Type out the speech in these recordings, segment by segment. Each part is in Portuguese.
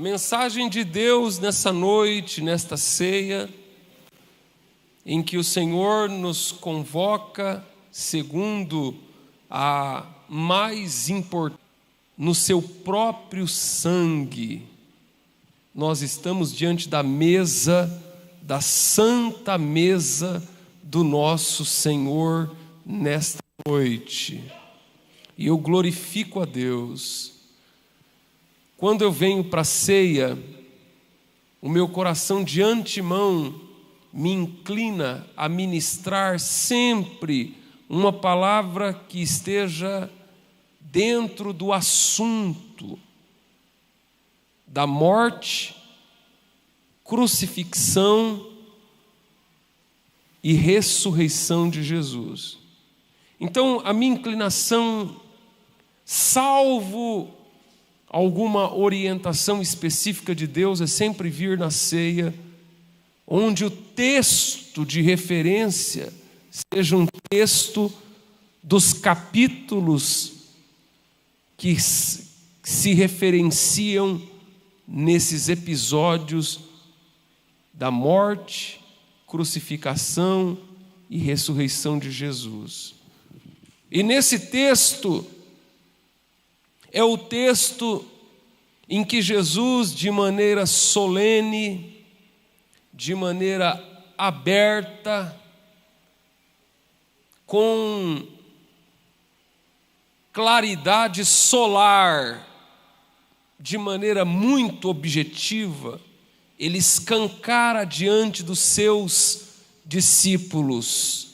mensagem de Deus nessa noite, nesta ceia, em que o Senhor nos convoca segundo a mais importante, no seu próprio sangue, nós estamos diante da mesa, da santa mesa do nosso Senhor nesta noite. E eu glorifico a Deus. Quando eu venho para a ceia, o meu coração de antemão me inclina a ministrar sempre uma palavra que esteja dentro do assunto da morte, crucifixão e ressurreição de Jesus. Então, a minha inclinação, salvo alguma orientação específica de Deus, é sempre vir na ceia, onde o texto de referência seja um texto dos capítulos que se referenciam nesses episódios da morte, crucificação e ressurreição de Jesus. E nesse texto, é o texto em que Jesus, de maneira solene, de maneira aberta, com claridade solar, de maneira muito objetiva, ele escancara diante dos seus discípulos,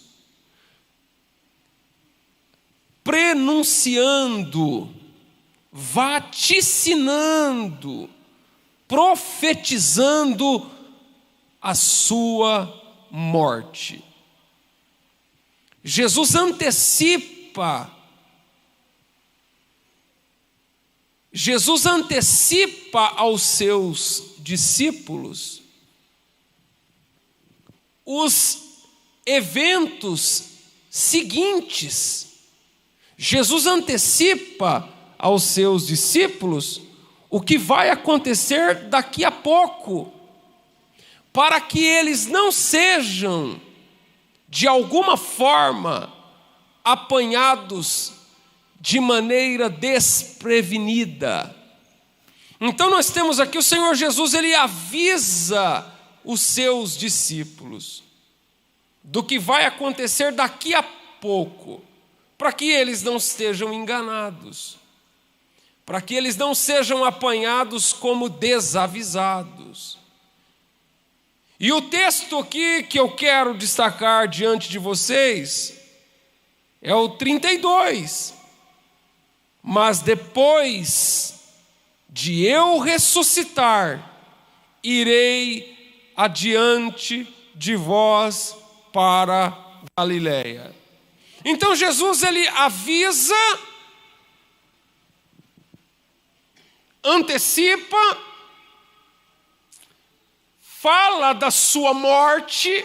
prenunciando, vaticinando, profetizando a sua morte. Jesus antecipa aos seus discípulos os eventos seguintes. Jesus antecipa aos seus discípulos o que vai acontecer daqui a pouco, para que eles não sejam, de alguma forma, apanhados de maneira desprevenida. Então nós temos aqui o Senhor Jesus, ele avisa os seus discípulos do que vai acontecer daqui a pouco, para que eles não estejam enganados, para que eles não sejam apanhados como desavisados. E o texto aqui que eu quero destacar diante de vocês é o 32. Mas depois de eu ressuscitar, irei adiante de vós para Galiléia. Então Jesus, ele avisa, antecipa, fala da sua morte,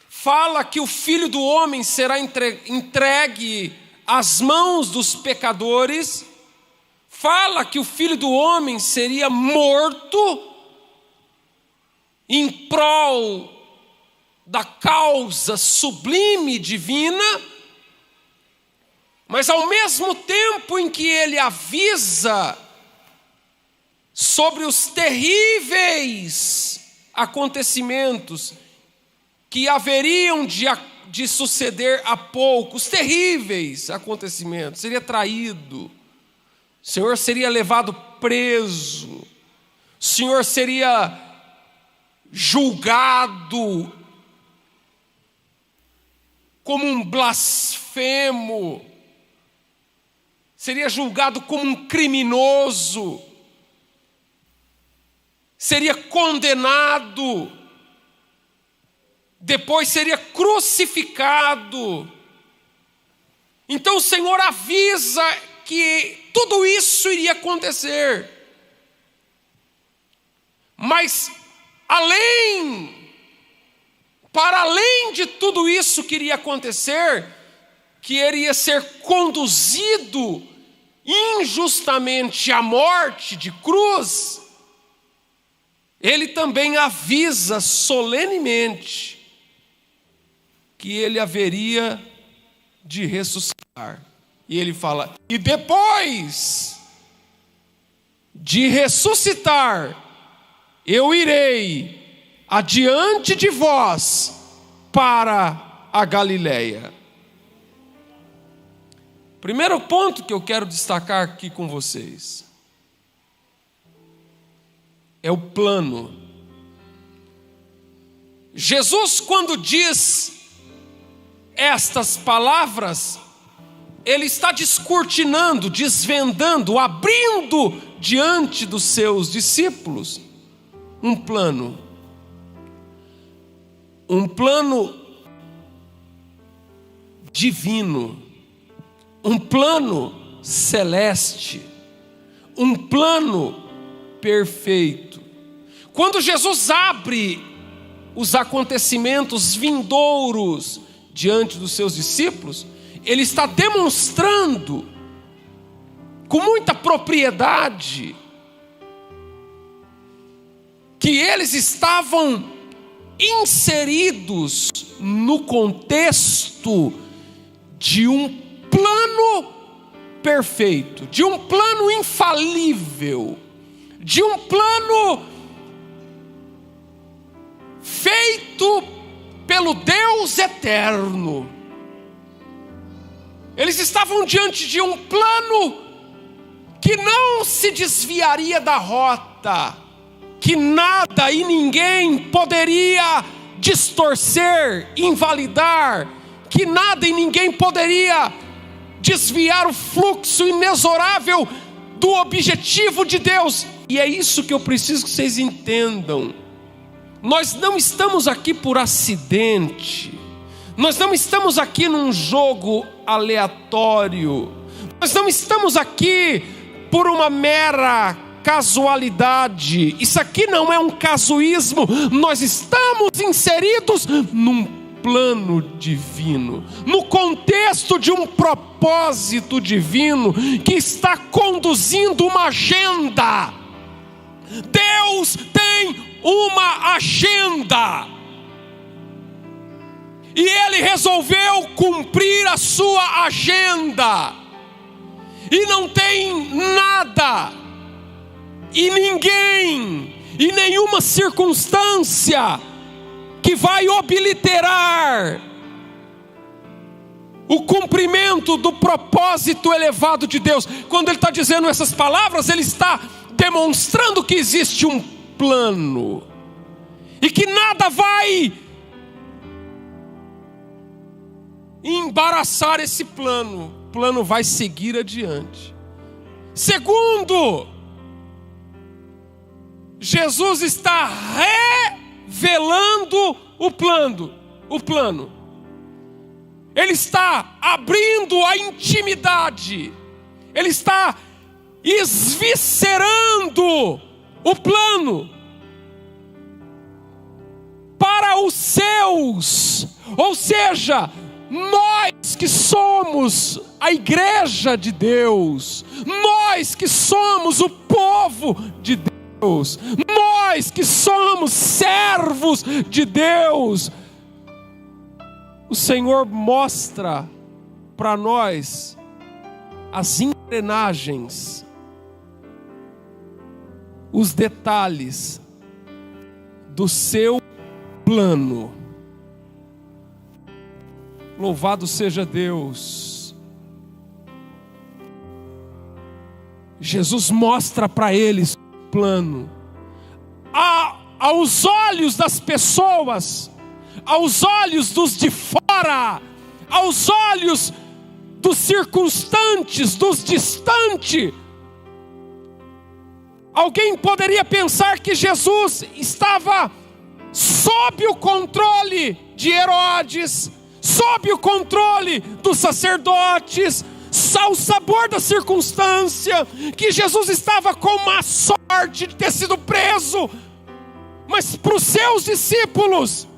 fala que o Filho do Homem será entregue às mãos dos pecadores, fala que o Filho do Homem seria morto em prol da causa sublime divina, mas ao mesmo tempo em que ele avisa sobre os terríveis acontecimentos que haveriam de suceder a poucos, terríveis acontecimentos, seria traído, o Senhor seria levado preso, o Senhor seria julgado como um blasfemo, seria julgado como um criminoso, seria condenado, depois seria crucificado. Então o Senhor avisa que tudo isso iria acontecer. Mas para além de tudo isso que iria acontecer, que ele ia ser conduzido injustamente a morte de cruz, ele também avisa solenemente que ele haveria de ressuscitar. E ele fala: e depois de ressuscitar, eu irei adiante de vós para a Galileia. Primeiro ponto que eu quero destacar aqui com vocês é o plano. Jesus, quando diz estas palavras, ele está descortinando, desvendando, abrindo diante dos seus discípulos um plano divino, um plano celeste, um plano perfeito. Quando Jesus abre os acontecimentos vindouros diante dos seus discípulos, ele está demonstrando com muita propriedade que eles estavam inseridos no contexto de um plano perfeito, de um plano infalível, de um plano feito pelo Deus eterno. Eles estavam diante de um plano que não se desviaria da rota, que nada e ninguém poderia distorcer, invalidar, que nada e ninguém poderia desviar o fluxo inexorável do objetivo de Deus. E é isso que eu preciso que vocês entendam. Nós não estamos aqui por acidente, nós não estamos aqui num jogo aleatório, nós não estamos aqui por uma mera casualidade. Isso aqui não é um casuísmo, nós estamos inseridos num plano divino, no contexto de um propósito divino que está conduzindo uma agenda. Deus tem uma agenda e Ele resolveu cumprir a sua agenda, e não tem nada e ninguém e nenhuma circunstância que vai obliterar o cumprimento do propósito elevado de Deus. Quando Ele está dizendo essas palavras, Ele está demonstrando que existe um plano e que nada vai embaraçar esse plano. O plano vai seguir adiante. Segundo, Jesus está revelando o plano. Ele está abrindo a intimidade. Ele está esviscerando o plano para os seus, ou seja, nós que somos a igreja de Deus, nós que somos o povo de Deus, nós que somos servos de Deus, o Senhor mostra para nós as engrenagens, os detalhes do seu plano. Louvado seja Deus. Jesus mostra para eles o plano. Aos olhos das pessoas, aos olhos dos de fora, aos olhos dos circunstantes, dos distantes, alguém poderia pensar que Jesus estava sob o controle de Herodes, sob o controle dos sacerdotes, ao sabor da circunstância, que Jesus estava com má sorte de ter sido preso. Mas para os seus discípulos,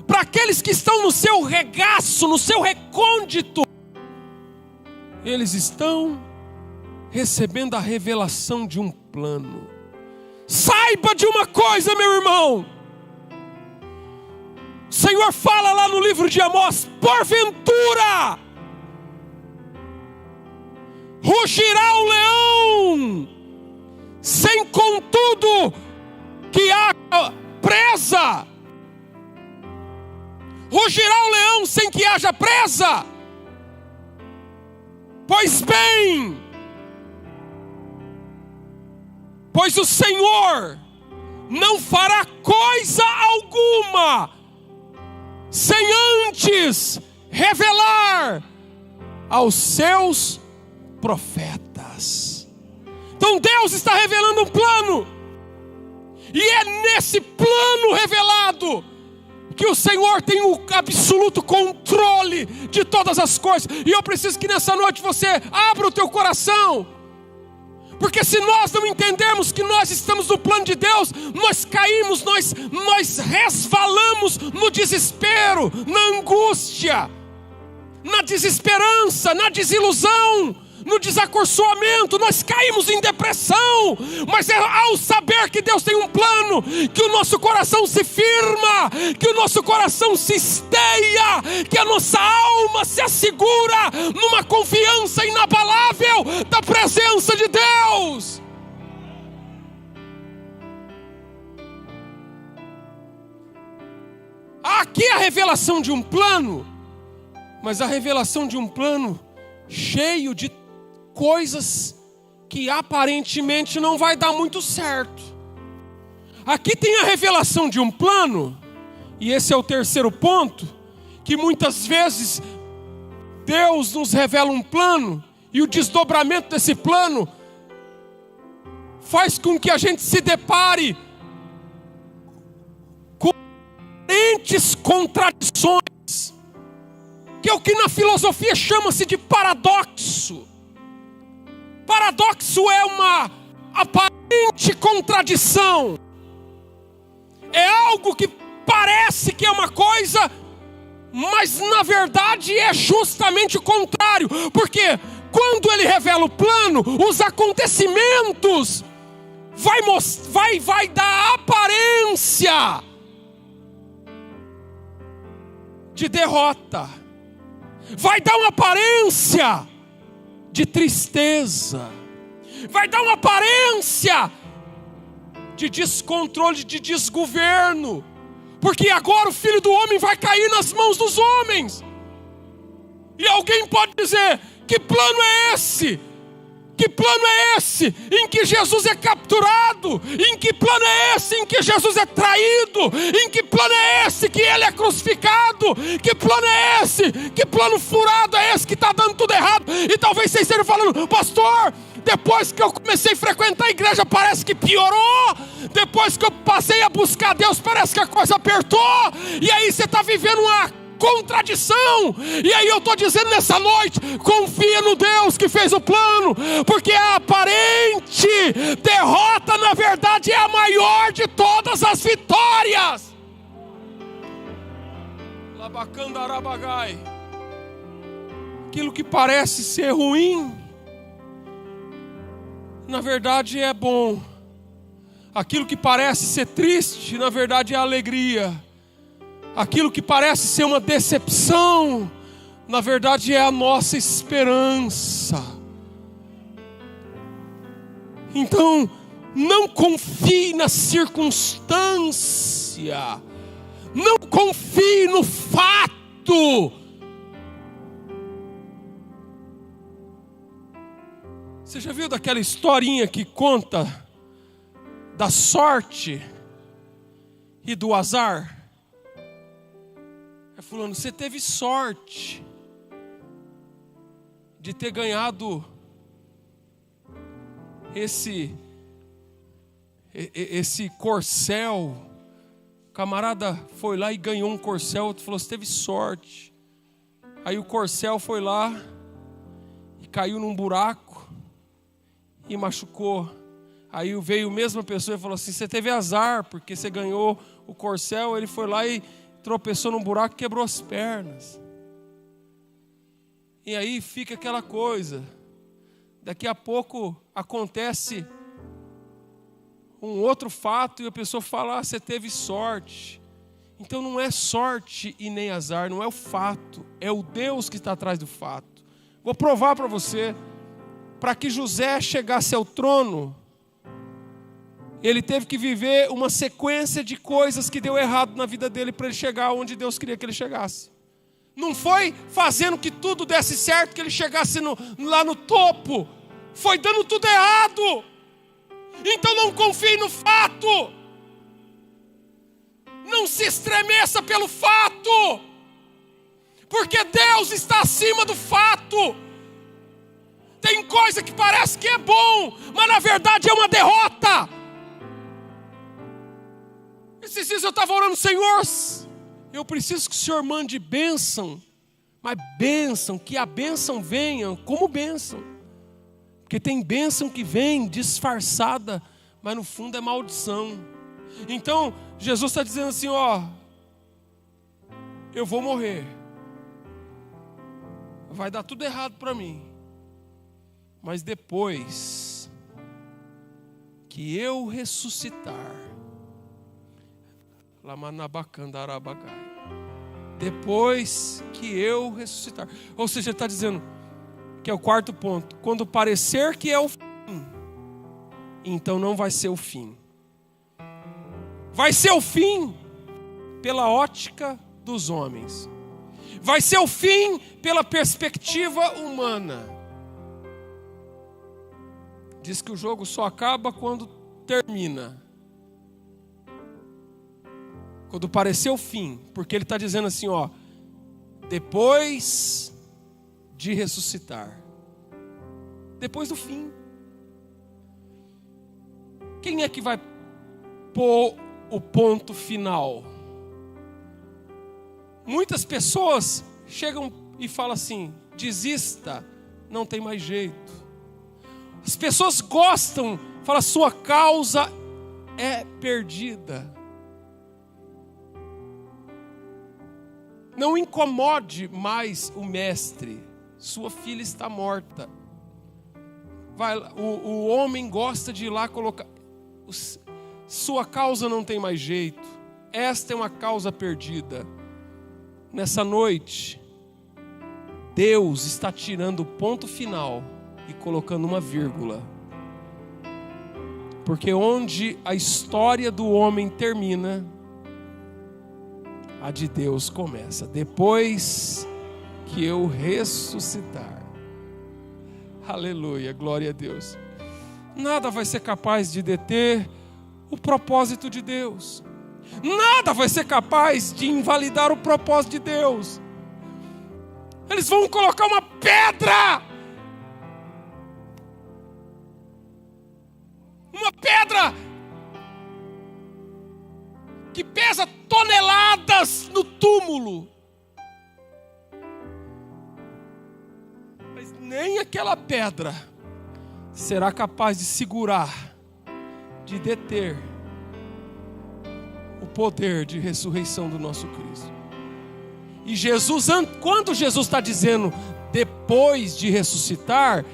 para aqueles que estão no seu regaço, no seu recôndito, eles estão recebendo a revelação de um plano. Saiba de uma coisa, meu irmão. O Senhor fala lá no livro de Amós: porventura rugirá o leão, sem contudo que haja presa. Rugirá o leão sem que haja presa? Pois bem, pois o Senhor não fará coisa alguma sem antes revelar aos seus profetas. Então Deus está revelando um plano, e é nesse plano revelado que o Senhor tem o absoluto controle de todas as coisas. E eu preciso que nessa noite você abra o teu coração, porque se nós não entendermos que nós estamos no plano de Deus, nós caímos, nós resvalamos no desespero, na angústia, na desesperança, na desilusão, no desacorçoamento. Nós caímos em depressão. Mas é ao saber que Deus tem um plano, que o nosso coração se firma, que o nosso coração se esteia, que a nossa alma se assegura numa confiança inabalável da presença de Deus. Aqui é a revelação de um plano, mas a revelação de um plano cheio de coisas que aparentemente não vai dar muito certo. Aqui tem a revelação de um plano, e esse é o terceiro ponto, que muitas vezes Deus nos revela um plano, e o desdobramento desse plano faz com que a gente se depare com diferentes contradições, que é o que na filosofia chama-se de paradoxo. Paradoxo é uma aparente contradição. É algo que parece que é uma coisa, mas na verdade é justamente o contrário. Porque quando ele revela o plano, os acontecimentos vai dar aparência de derrota, vai dar uma aparência de tristeza, vai dar uma aparência de descontrole, de desgoverno, porque agora o Filho do Homem vai cair nas mãos dos homens. E alguém pode dizer: que plano é esse? Que plano é esse em que Jesus é capturado? Em que plano é esse em que Jesus é traído? Em que plano é esse que ele é crucificado? Que plano é esse? Que plano furado é esse que está dando tudo errado? E talvez vocês estejam falando: pastor, depois que eu comecei a frequentar a igreja parece que piorou. Depois que eu passei a buscar Deus parece que a coisa apertou. E aí você está vivendo uma contradição. E aí eu estou dizendo nessa noite: confia no Deus que fez o plano, porque a aparente derrota na verdade é a maior de todas as vitórias. Labacandarabagai. Aquilo que parece ser ruim, na verdade é bom. Aquilo que parece ser triste, na verdade é alegria. Aquilo que parece ser uma decepção, na verdade é a nossa esperança. Então, não confie na circunstância, não confie no fato. Você já viu daquela historinha que conta da sorte e do azar? É fulano, você teve sorte de ter ganhado esse corcel. O camarada foi lá e ganhou um corcel. Outro falou: você teve sorte. Aí o corcel foi lá e caiu num buraco e machucou. Aí veio a mesma pessoa e falou assim: você teve azar porque você ganhou o corcel. Ele foi lá e tropeçou num buraco e quebrou as pernas. E aí fica aquela coisa. Daqui a pouco acontece um outro fato e a pessoa fala, você teve sorte. Então não é sorte e nem azar, não é o fato, é o Deus que está atrás do fato. Vou provar para você, para que José chegasse ao trono, ele teve que viver uma sequência de coisas que deu errado na vida dele para ele chegar onde Deus queria que ele chegasse. Não foi fazendo que tudo desse certo, que ele chegasse lá no topo. Foi dando tudo errado. Então não confie no fato. Não se estremeça pelo fato. Porque Deus está acima do fato. Tem coisa que parece que é bom, mas na verdade é uma derrota. Esses dias eu estava orando, Senhor, eu preciso que o Senhor mande bênção, mas bênção, que a bênção venha como bênção. Porque tem bênção que vem disfarçada, mas no fundo é maldição. Então, Jesus está dizendo assim, eu vou morrer. Vai dar tudo errado para mim. Mas depois que eu ressuscitar, depois que eu ressuscitar. Ou seja, ele está dizendo, que é o quarto ponto, quando parecer que é o fim, então não vai ser o fim. Vai ser o fim pela ótica dos homens. Vai ser o fim pela perspectiva humana. Diz que o jogo só acaba quando termina. Quando parecer o fim, porque ele está dizendo assim, depois de ressuscitar, depois do fim. Quem é que vai pôr o ponto final? Muitas pessoas chegam e falam assim, desista, não tem mais jeito. As pessoas gostam, falam, sua causa é perdida. Não incomode mais o mestre. Sua filha está morta. O homem gosta de ir lá colocar. Sua causa não tem mais jeito. Esta é uma causa perdida. Nessa noite, Deus está tirando o ponto final e colocando uma vírgula. Porque onde a história do homem termina, a de Deus começa. Depois que eu ressuscitar. Aleluia, glória a Deus. Nada vai ser capaz de deter o propósito de Deus. Nada vai ser capaz de invalidar o propósito de Deus. Eles vão colocar uma pedra. Uma pedra que pesa toneladas no túmulo. Mas nem aquela pedra será capaz de segurar, de deter o poder de ressurreição do nosso Cristo. E Jesus, quando Jesus está dizendo depois de ressuscitar,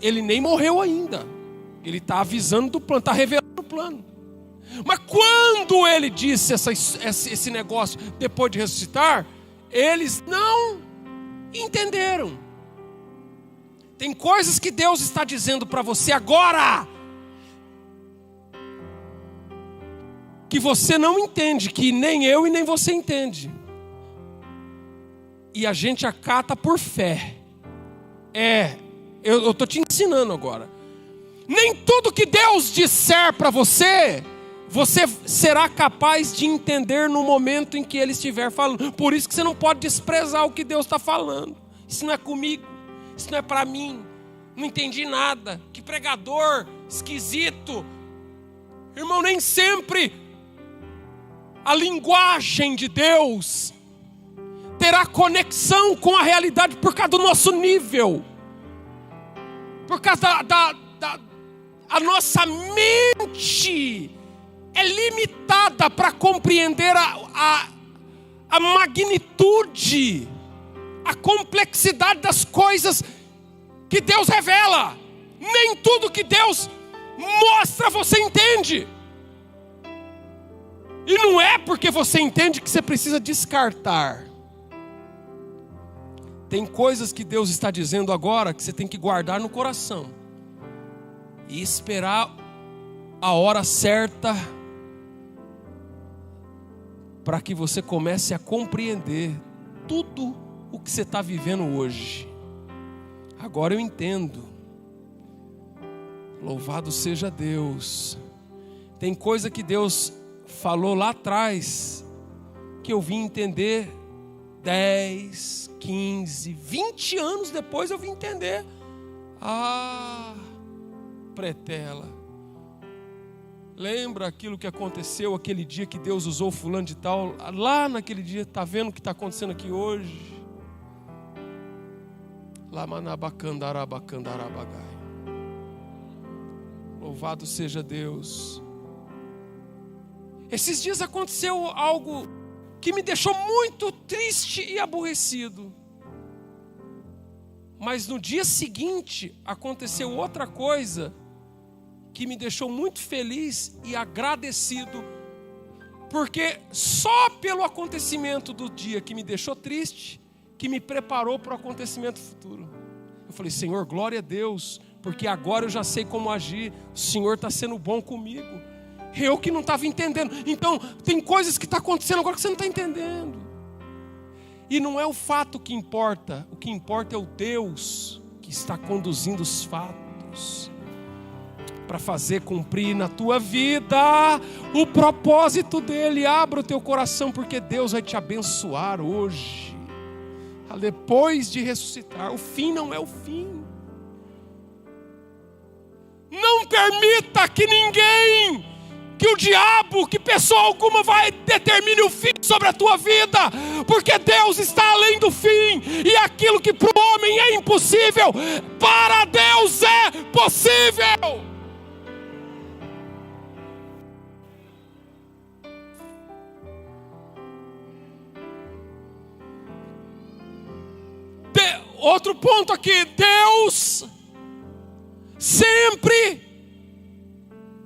ele nem morreu ainda. Ele está avisando do plano, está revelando o plano. Mas quando ele disse esse negócio depois de ressuscitar, eles não entenderam. Tem coisas que Deus está dizendo para você agora, que você não entende, que nem eu e nem você entende. E a gente acata por fé. Eu estou te ensinando agora. Nem tudo que Deus disser para você, você será capaz de entender no momento em que Ele estiver falando. Por isso que você não pode desprezar o que Deus está falando. Isso não é comigo, isso não é para mim. Não entendi nada. Que pregador esquisito. Irmão, nem sempre a linguagem de Deus terá conexão com a realidade por causa do nosso nível. Por causa a nossa mente é limitada para compreender a magnitude, a complexidade das coisas que Deus revela. Nem tudo que Deus mostra você entende. E não é porque você entende que você precisa descartar. Tem coisas que Deus está dizendo agora que você tem que guardar no coração e esperar a hora certa para que você comece a compreender tudo o que você está vivendo hoje. Agora eu entendo. Louvado seja Deus. Tem coisa que Deus falou lá atrás que eu vim entender 10, 15, 20 anos depois eu vim entender. Pretela, lembra aquilo que aconteceu aquele dia que Deus usou fulano de tal? Lá naquele dia, está vendo o que está acontecendo aqui hoje? Louvado seja Deus. Esses dias aconteceu algo que me deixou muito triste e aborrecido. Mas no dia seguinte aconteceu outra coisa que me deixou muito feliz e agradecido. Porque só pelo acontecimento do dia que me deixou triste, que me preparou para o acontecimento futuro. Eu falei, Senhor, glória a Deus, porque agora eu já sei como agir. O Senhor está sendo bom comigo. Eu que não estava entendendo. Então, tem coisas que estão acontecendo agora que você não está entendendo. E não é o fato que importa. O que importa é o Deus que está conduzindo os fatos para fazer cumprir na tua vida o propósito dele. Abra o teu coração, porque Deus vai te abençoar hoje. Depois de ressuscitar. O fim não é o fim. Não permita que ninguém, que o diabo, que pessoa alguma vai determine o fim sobre a tua vida, porque Deus está além do fim, e aquilo que para o homem é impossível, para Deus é possível. Outro ponto aqui, Deus sempre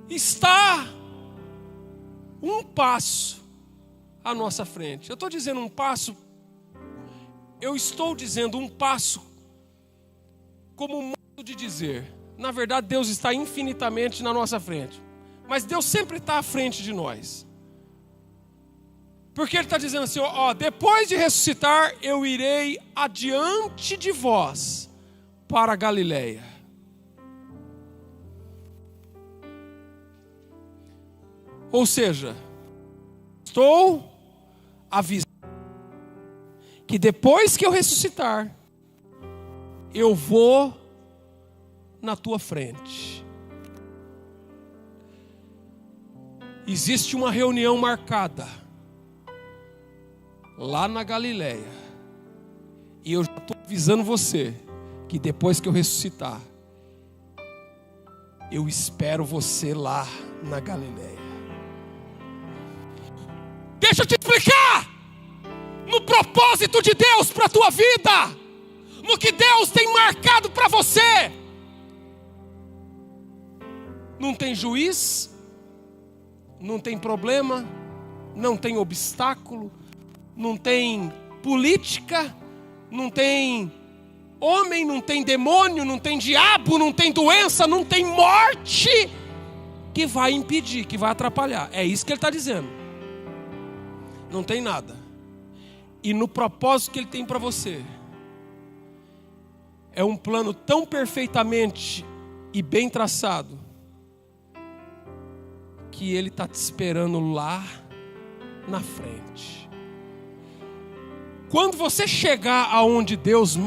está um passo à nossa frente. Eu estou dizendo um passo, eu estou dizendo um passo como um modo de dizer. Na verdade, Deus está infinitamente na nossa frente, mas Deus sempre está à frente de nós. Porque Ele está dizendo assim, depois de ressuscitar, eu irei adiante de vós para a Galileia. Ou seja, estou avisando que depois que eu ressuscitar, eu vou na tua frente. Existe uma reunião marcada lá na Galileia. E eu já estou avisando você que depois que eu ressuscitar, eu espero você lá na Galileia. Deixa eu te explicar. No propósito de Deus para a tua vida, no que Deus tem marcado para você, não tem juiz, não tem problema, não tem obstáculo, não tem política, não tem homem, não tem demônio, não tem diabo, não tem doença, não tem morte que vai impedir, que vai atrapalhar. É isso que Ele está dizendo. Não tem nada. E no propósito que Ele tem para você, é um plano tão perfeitamente e bem traçado, que Ele está te esperando lá na frente. Quando você chegar aonde Deus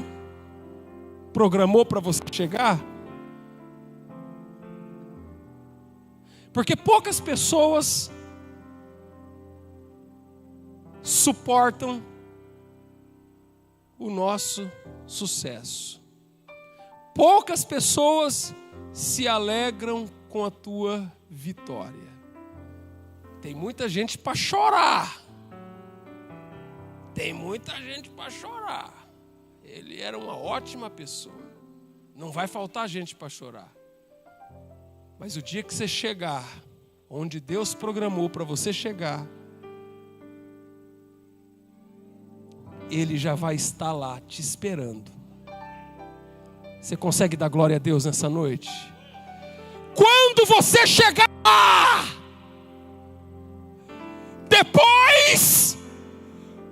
programou para você chegar, porque poucas pessoas suportam o nosso sucesso. Poucas pessoas se alegram com a tua vitória. Tem muita gente para chorar. Tem muita gente para chorar. Ele era uma ótima pessoa. Não vai faltar gente para chorar. Mas o dia que você chegar onde Deus programou para você chegar, Ele já vai estar lá te esperando. Você consegue dar glória a Deus nessa noite? Quando você chegar lá, depois,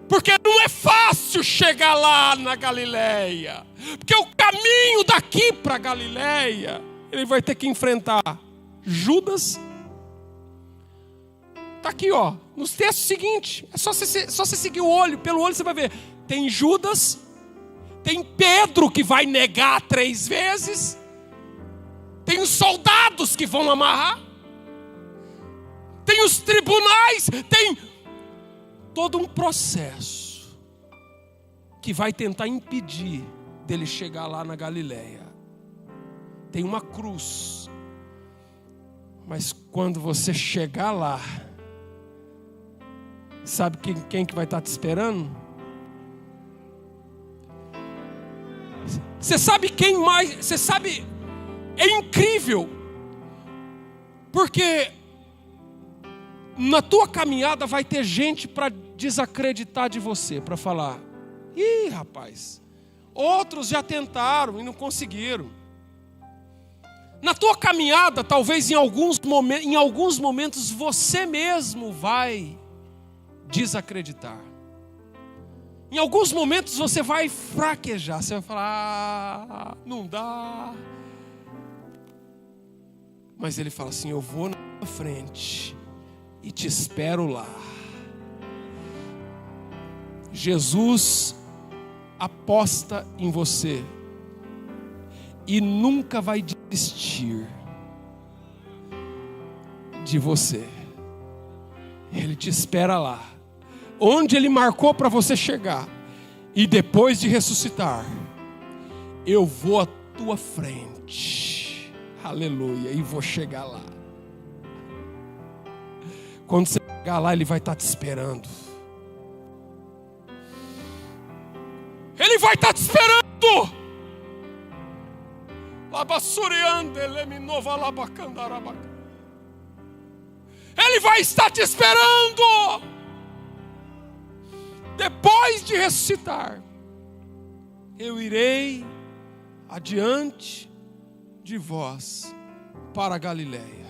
porque não é fácil chegar lá na Galileia, porque o caminho daqui para Galileia, ele vai ter que enfrentar Judas. Está aqui, ó, nos textos seguintes. É só você seguir o olho. Pelo olho você vai ver. Tem Judas. Tem Pedro que vai negar 3 vezes. Tem os soldados que vão amarrar. Tem os tribunais. Tem todo um processo que vai tentar impedir dele chegar lá na Galileia. Tem uma cruz. Mas quando você chegar lá, sabe quem que vai estar te esperando? Você sabe quem mais? Você sabe, é incrível, porque na tua caminhada vai ter gente para desacreditar de você, para falar: ih, rapaz, outros já tentaram e não conseguiram. Na tua caminhada, talvez em alguns momentos você mesmo vai desacreditar. Em alguns momentos você vai fraquejar. Você vai falar: não dá. Mas Ele fala assim: eu vou na frente e te espero lá. Jesus aposta em você e nunca vai desistir de você. Ele te espera lá, onde Ele marcou para você chegar. E depois de ressuscitar, eu vou à tua frente, aleluia, e vou chegar lá. Quando você chegar lá, Ele vai estar te esperando. Ele vai estar te esperando. Ele vai estar te esperando. Depois de ressuscitar, eu irei adiante de vós para a Galileia.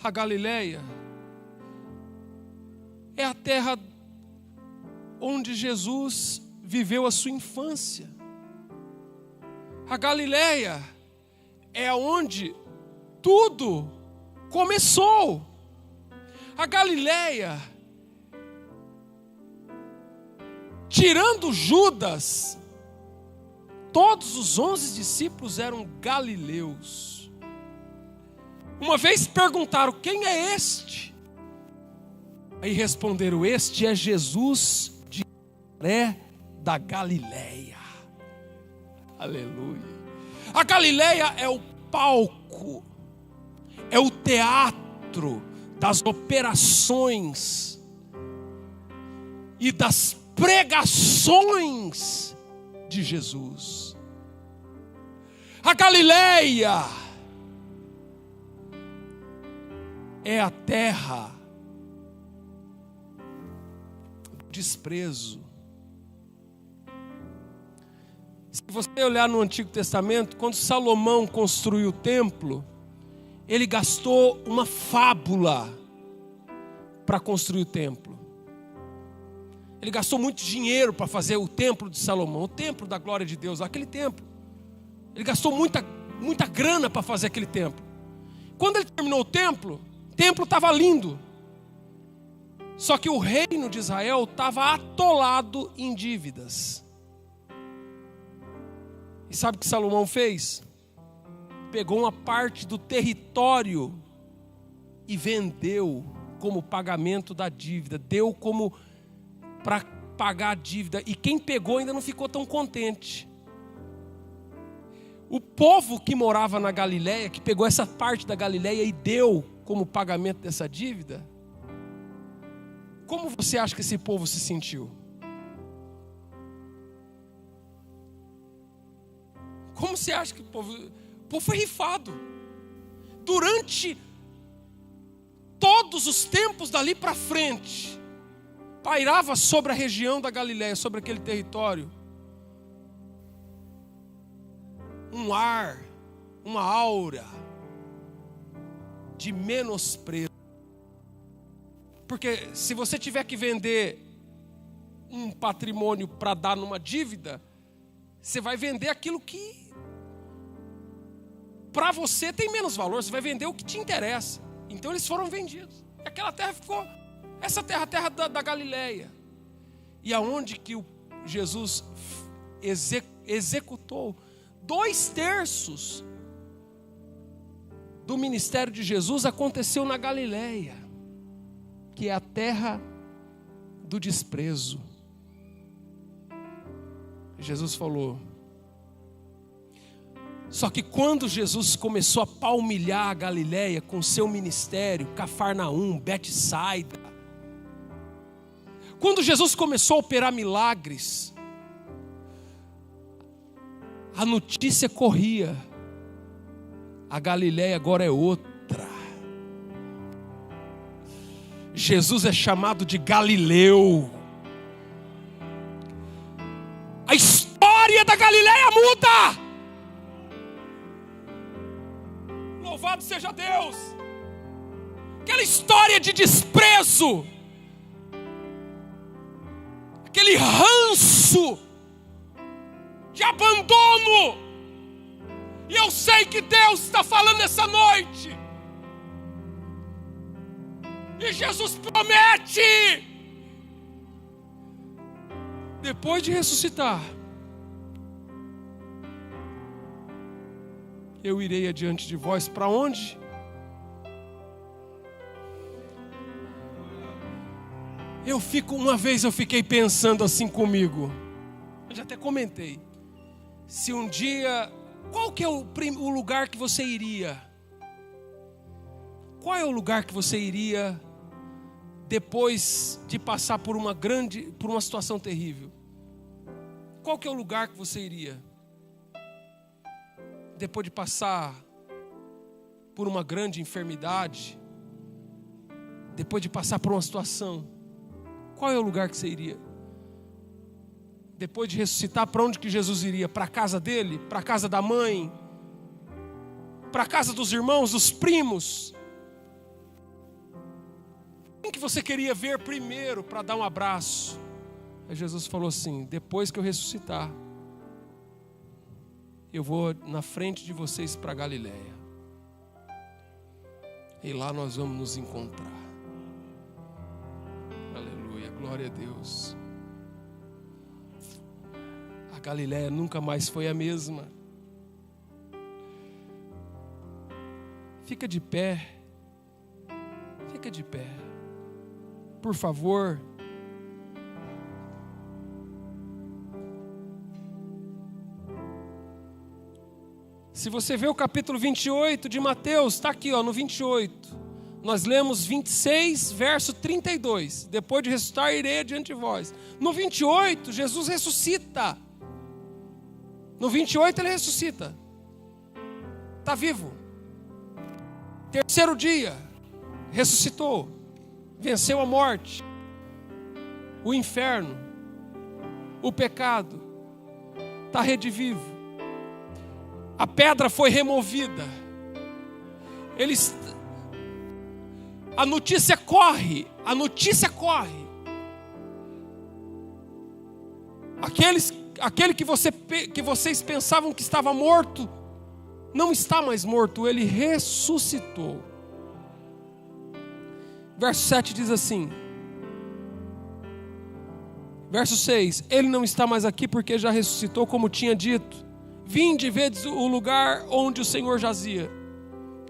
A Galileia é a terra onde Jesus viveu a sua infância. A Galileia é onde tudo começou. A Galileia, tirando Judas, todos os 11 discípulos eram galileus. Uma vez perguntaram: quem é este? Aí responderam: este é Jesus de Nazaré da Galileia. Aleluia. A Galileia é o palco, é o teatro das operações e das pregações de Jesus. A Galileia é a terra do desprezo. Se você olhar no Antigo Testamento, quando Salomão construiu o templo, ele gastou uma fábula para construir o templo. Ele gastou muito dinheiro para fazer o templo de Salomão, o templo da glória de Deus, aquele templo. Ele gastou muita grana para fazer aquele templo. Quando ele terminou o templo estava lindo. Só que o reino de Israel estava atolado em dívidas. E sabe o que Salomão fez? Pegou uma parte do território e vendeu como pagamento da dívida. Deu como para pagar a dívida. E quem pegou ainda não ficou tão contente. O povo que morava na Galileia, que pegou essa parte da Galileia e deu como pagamento dessa dívida, como você acha que esse povo se sentiu? Como você acha que o povo foi rifado? Durante todos os tempos dali para frente, pairava sobre a região da Galileia, sobre aquele território, um ar, uma aura de menosprezo. Porque se você tiver que vender um patrimônio para dar numa dívida, você vai vender aquilo que para você tem menos valor, você vai vender o que te interessa. Então eles foram vendidos. E aquela terra ficou, essa terra, a terra da Galileia. E aonde que Jesus executou 2/3 do ministério de Jesus aconteceu na Galileia, que é a terra do desprezo. Jesus falou. Só que quando Jesus começou a palmilhar a Galileia com seu ministério, Cafarnaum, Betsaida, quando Jesus começou a operar milagres, a notícia corria: a Galileia agora é outra. Jesus é chamado de Galileu. A história da Galileia muda. Louvado seja Deus. Aquela história de desprezo, aquele ranço de abandono. E eu sei que Deus está falando essa noite. E Jesus promete, depois de ressuscitar, eu irei adiante de vós. Para onde? Uma vez eu fiquei pensando assim comigo. Eu já até comentei. Se um dia, qual que é o lugar que você iria? Qual é o lugar que você iria depois de passar por uma situação terrível? Qual que é o lugar que você iria? Depois de passar por uma grande enfermidade, depois de passar por uma situação, qual é o lugar que você iria? Depois de ressuscitar, para onde que Jesus iria? Para a casa dele? Para a casa da mãe? Para a casa dos irmãos, dos primos? Quem que você queria ver primeiro para dar um abraço? Aí Jesus falou assim: depois que eu ressuscitar, eu vou na frente de vocês para Galileia. E lá nós vamos nos encontrar. Aleluia, glória a Deus. A Galileia nunca mais foi a mesma. Fica de pé. Fica de pé. Por favor. Se você vê o capítulo 28 de Mateus, está aqui no 28. Nós lemos 26, verso 32. Depois de ressuscitar, irei adiante de vós. No 28, Jesus ressuscita. No 28 ele ressuscita. Está vivo. Terceiro dia, ressuscitou. Venceu a morte, o inferno, o pecado. Está redivivo. A pedra foi removida. A notícia corre. A notícia corre. Aquele que vocês pensavam que estava morto, não está mais morto, ele ressuscitou. Verso 7 diz assim. Verso 6: ele não está mais aqui porque já ressuscitou, como tinha dito. Vinde e vedes o lugar onde o Senhor jazia.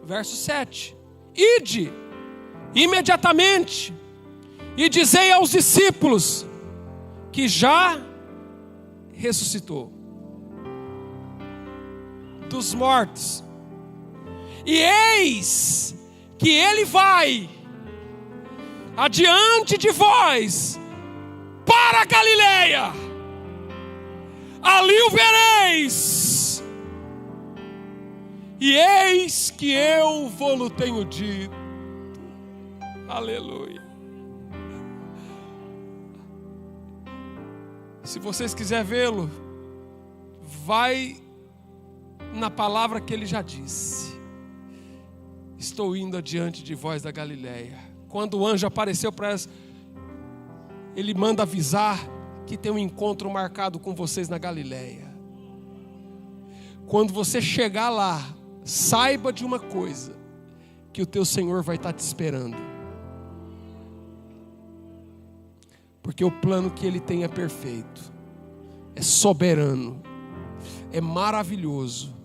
Verso 7: ide imediatamente e dizei aos discípulos que já ressuscitou dos mortos. E eis que ele vai adiante de vós para a Galileia. Ali o vereis. e eis que eu vou-lo tenho dito. Aleluia. Se vocês quiserem vê-lo, vai na palavra que ele já disse: estou indo adiante de vós da Galileia. Quando o anjo apareceu para elas, ele manda avisar que tem um encontro marcado com vocês na Galileia. Quando você chegar lá, saiba de uma coisa, que o teu Senhor vai estar te esperando. Porque o plano que Ele tem é perfeito, é soberano, é maravilhoso.